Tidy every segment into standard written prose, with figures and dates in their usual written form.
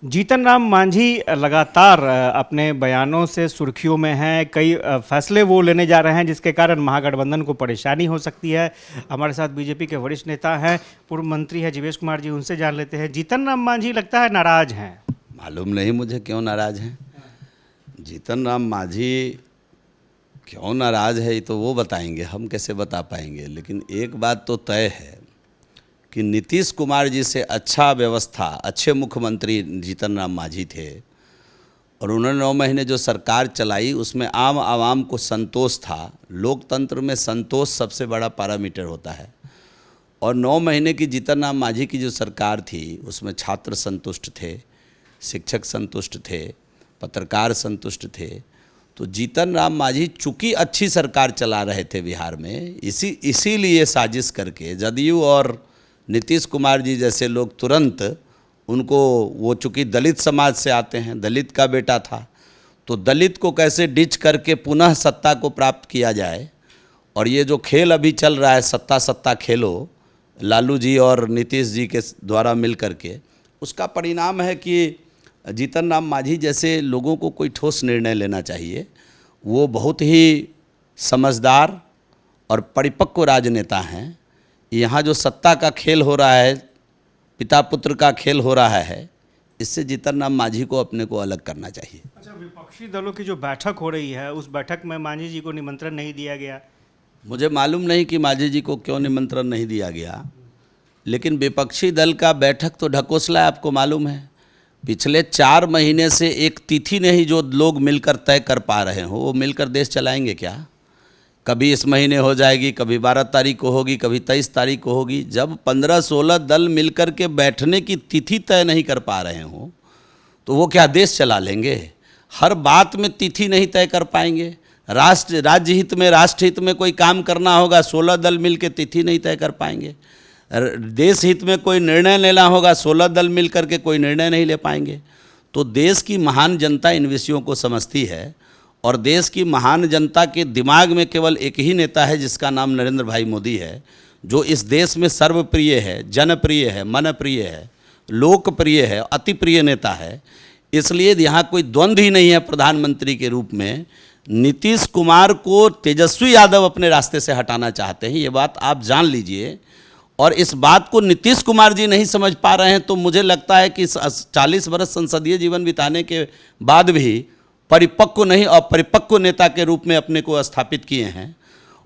जीतन राम मांझी लगातार अपने बयानों से सुर्खियों में हैं। कई फैसले वो लेने जा रहे हैं जिसके कारण महागठबंधन को परेशानी हो सकती है। हमारे साथ बीजेपी के वरिष्ठ नेता हैं, पूर्व मंत्री हैं जीवेश कुमार जी, उनसे जान लेते हैं। जीतन राम मांझी लगता है नाराज हैं। मालूम नहीं मुझे क्यों नाराज हैं। जीतन राम मांझी क्यों नाराज है ये तो वो बताएंगे, हम कैसे बता पाएंगे। लेकिन एक बात तो तय है कि नीतीश कुमार जी से अच्छा व्यवस्था, अच्छे मुख्यमंत्री जीतन राम मांझी थे और उन्होंने 9 महीने जो सरकार चलाई उसमें आम आवाम को संतोष था। लोकतंत्र में संतोष सबसे बड़ा पैरामीटर होता है और 9 महीने की जीतन राम मांझी की जो सरकार थी उसमें छात्र संतुष्ट थे, शिक्षक संतुष्ट थे, पत्रकार संतुष्ट थे। तो जीतन राम मांझी चूँकि अच्छी सरकार चला रहे थे बिहार में, इसीलिए साजिश करके जदयू और नीतीश कुमार जी जैसे लोग तुरंत उनको, वो चूँकि दलित समाज से आते हैं, दलित का बेटा था, तो दलित को कैसे डिच करके पुनः सत्ता को प्राप्त किया जाए। और ये जो खेल अभी चल रहा है सत्ता सत्ता खेलो, लालू जी और नीतीश जी के द्वारा मिल करके, उसका परिणाम है कि जीतन राम मांझी जैसे लोगों को कोई ठोस निर्णय लेना चाहिए। वो बहुत ही समझदार और परिपक्व राजनेता हैं। यहाँ जो सत्ता का खेल हो रहा है, पिता पुत्र का खेल हो रहा है, इससे जीतन राम मांझी को अपने को अलग करना चाहिए। अच्छा, विपक्षी दलों की जो बैठक हो रही है उस बैठक में मांझी जी को निमंत्रण नहीं दिया गया। मुझे मालूम नहीं कि मांझी जी को क्यों निमंत्रण नहीं दिया गया, लेकिन विपक्षी दल का बैठक तो ढकोसला है। आपको मालूम है पिछले 4 महीने से एक तिथि नहीं जो लोग मिलकर तय कर पा रहे हो, वो मिलकर देश चलाएंगे क्या? कभी इस महीने हो जाएगी, कभी 12 तारीख को होगी, कभी 23 तारीख को होगी। जब 15-16 दल मिलकर के बैठने की तिथि तय नहीं कर पा रहे हो तो वो क्या देश चला लेंगे? हर बात में तिथि नहीं तय कर पाएंगे। राज्य हित में, राष्ट्र हित में कोई काम करना होगा, 16 दल मिल के तिथि नहीं तय कर पाएंगे। देश हित में कोई निर्णय लेना होगा, 16 दल मिल करके कोई निर्णय नहीं ले पाएंगे। तो देश की महान जनता इन विषयों को समझती है और देश की महान जनता के दिमाग में केवल एक ही नेता है जिसका नाम नरेंद्र भाई मोदी है, जो इस देश में सर्वप्रिय है, जनप्रिय है, मनप्रिय है, लोकप्रिय है, अति प्रिय नेता है। इसलिए यहाँ कोई द्वंद्व ही नहीं है प्रधानमंत्री के रूप में। नीतीश कुमार को तेजस्वी यादव अपने रास्ते से हटाना चाहते हैं, ये बात आप जान लीजिए। और इस बात को नीतीश कुमार जी नहीं समझ पा रहे हैं तो मुझे लगता है कि 40 वर्ष संसदीय जीवन बिताने के बाद भी परिपक्व नहीं, अपरिपक्व नेता के रूप में अपने को स्थापित किए हैं।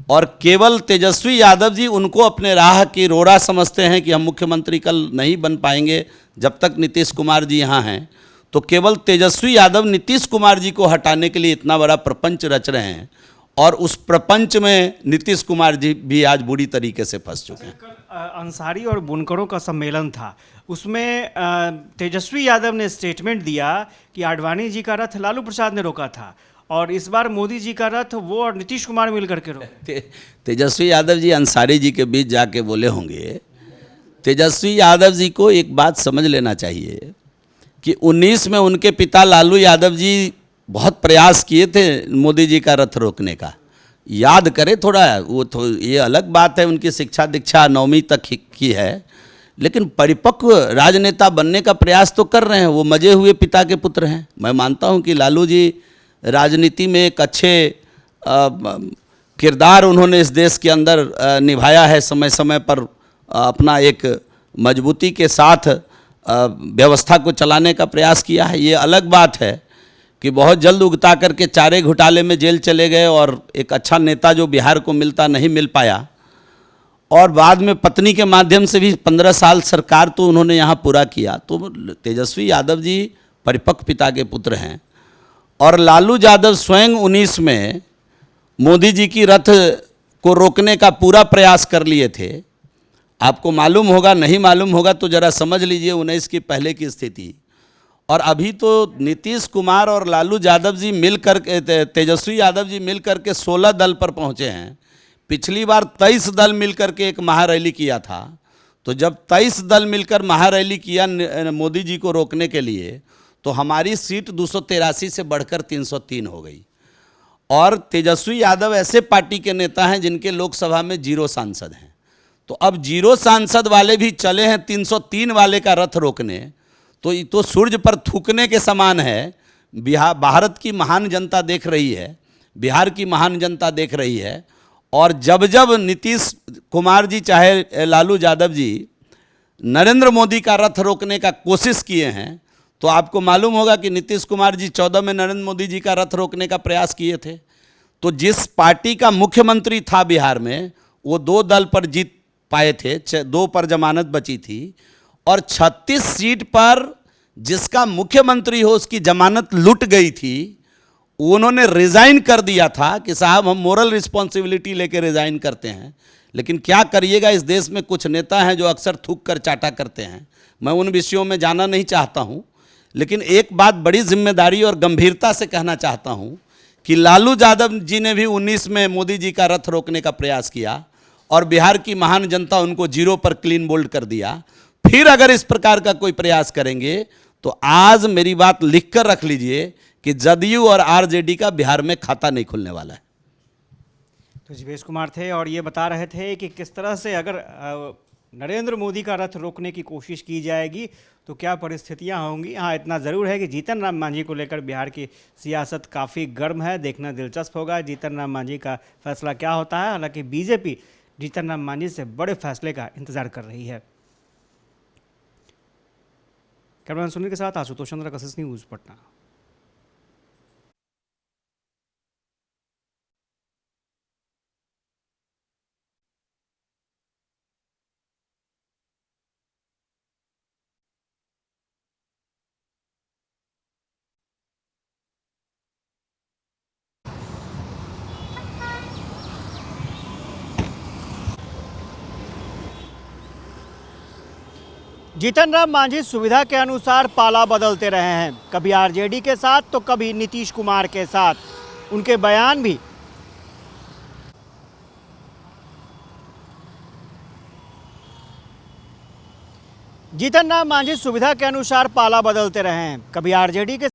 और केवल तेजस्वी यादव जी उनको अपने राह की रोड़ा समझते हैं कि हम मुख्यमंत्री कल नहीं बन पाएंगे जब तक नीतीश कुमार जी यहाँ हैं। तो केवल तेजस्वी यादव नीतीश कुमार जी को हटाने के लिए इतना बड़ा प्रपंच रच रहे हैं और उस प्रपंच में नीतीश कुमार जी भी आज बुरी तरीके से फंस चुके हैं। अंसारी और बुनकरों का सम्मेलन था, उसमें तेजस्वी यादव ने स्टेटमेंट दिया कि आडवाणी जी का रथ लालू प्रसाद ने रोका था और इस बार मोदी जी का रथ वो और नीतीश कुमार मिलकर के रोके। तेजस्वी यादव जी अंसारी जी के बीच जाके बोले होंगे। तेजस्वी यादव जी को एक बात समझ लेना चाहिए कि 19 में उनके पिता लालू यादव जी बहुत प्रयास किए थे मोदी जी का रथ रोकने का। याद करें थोड़ा, वो ये अलग बात है, उनकी शिक्षा दीक्षा 9वीं तक की है, लेकिन परिपक्व राजनेता बनने का प्रयास तो कर रहे हैं। वो मजे हुए पिता के पुत्र हैं। मैं मानता हूं कि लालू जी राजनीति में एक अच्छे किरदार उन्होंने इस देश के अंदर निभाया है, समय समय पर अपना एक मजबूती के साथ व्यवस्था को चलाने का प्रयास किया है। ये अलग बात है कि बहुत जल्द उगता करके चारे घोटाले में जेल चले गए और एक अच्छा नेता जो बिहार को मिलता नहीं मिल पाया। और बाद में पत्नी के माध्यम से भी 15 साल सरकार तो उन्होंने यहाँ पूरा किया। तो तेजस्वी यादव जी परिपक्व पिता के पुत्र हैं और लालू यादव स्वयं 19 में मोदी जी की रथ को रोकने का पूरा प्रयास कर लिए थे। आपको मालूम होगा, नहीं मालूम होगा तो ज़रा समझ लीजिए 19 की पहले की स्थिति। और अभी तो नीतीश कुमार और लालू यादव जी मिलकर के, तेजस्वी यादव जी मिलकर के 16 दल पर पहुँचे हैं। पिछली बार 23 दल मिलकर के एक महारैली किया था। तो जब 23 दल मिलकर महारैली किया मोदी जी को रोकने के लिए, तो हमारी सीट 283 से बढ़कर 303 हो गई। और तेजस्वी यादव ऐसे पार्टी के नेता हैं जिनके लोकसभा में 0 सांसद हैं। तो अब 0 सांसद वाले भी चले हैं 303 वाले का रथ रोकने, तो ये तो सूरज पर थूकने के समान है। बिहार, भारत की महान जनता देख रही है, बिहार की महान जनता देख रही है। और जब जब नीतीश कुमार जी चाहे लालू यादव जी नरेंद्र मोदी का रथ रोकने का कोशिश किए हैं, तो आपको मालूम होगा कि नीतीश कुमार जी 14 में नरेंद्र मोदी जी का रथ रोकने का प्रयास किए थे। तो जिस पार्टी का मुख्यमंत्री था बिहार में, वो 2 दल पर जीत पाए थे, 2 पर जमानत बची थी, और 36 सीट पर जिसका मुख्यमंत्री हो उसकी जमानत लुट गई थी। उन्होंने रिजाइन कर दिया था कि साहब हम मोरल रिस्पॉन्सिबिलिटी लेके रिजाइन करते हैं। लेकिन क्या करिएगा, इस देश में कुछ नेता हैं जो अक्सर थूक कर चाटा करते हैं। मैं उन विषयों में जाना नहीं चाहता हूं, लेकिन एक बात बड़ी जिम्मेदारी और गंभीरता से कहना चाहता हूं कि लालू यादव जी ने भी 19 में मोदी जी का रथ रोकने का प्रयास किया और बिहार की महान जनता उनको 0 पर क्लीन बोल्ड कर दिया। फिर अगर इस प्रकार का कोई प्रयास करेंगे तो आज मेरी बात लिख कर रख लीजिए कि जदयू और आरजेडी का बिहार में खाता नहीं खुलने वाला है। तो जीवेश कुमार थे और ये बता रहे थे कि किस तरह से अगर नरेंद्र मोदी का रथ रोकने की कोशिश की जाएगी तो क्या परिस्थितियां होंगी। हाँ, इतना ज़रूर है कि जीतन राम मांझी को लेकर बिहार की सियासत काफ़ी गर्म है। देखना दिलचस्प होगा जीतन राम मांझी का फैसला क्या होता है। हालांकि बीजेपी जीतन राम मांझी से बड़े फैसले का इंतजार कर रही है। कैमरामैन सुनील के साथ आशुतोष चंद्र, कशिश न्यूज़, पटना। जीतन राम मांझी सुविधा के अनुसार पाला बदलते रहे हैं, कभी आरजेडी के साथ तो कभी नीतीश कुमार के साथ। उनके बयान भी जीतन राम मांझी सुविधा के अनुसार पाला बदलते रहे हैं, कभी आरजेडी के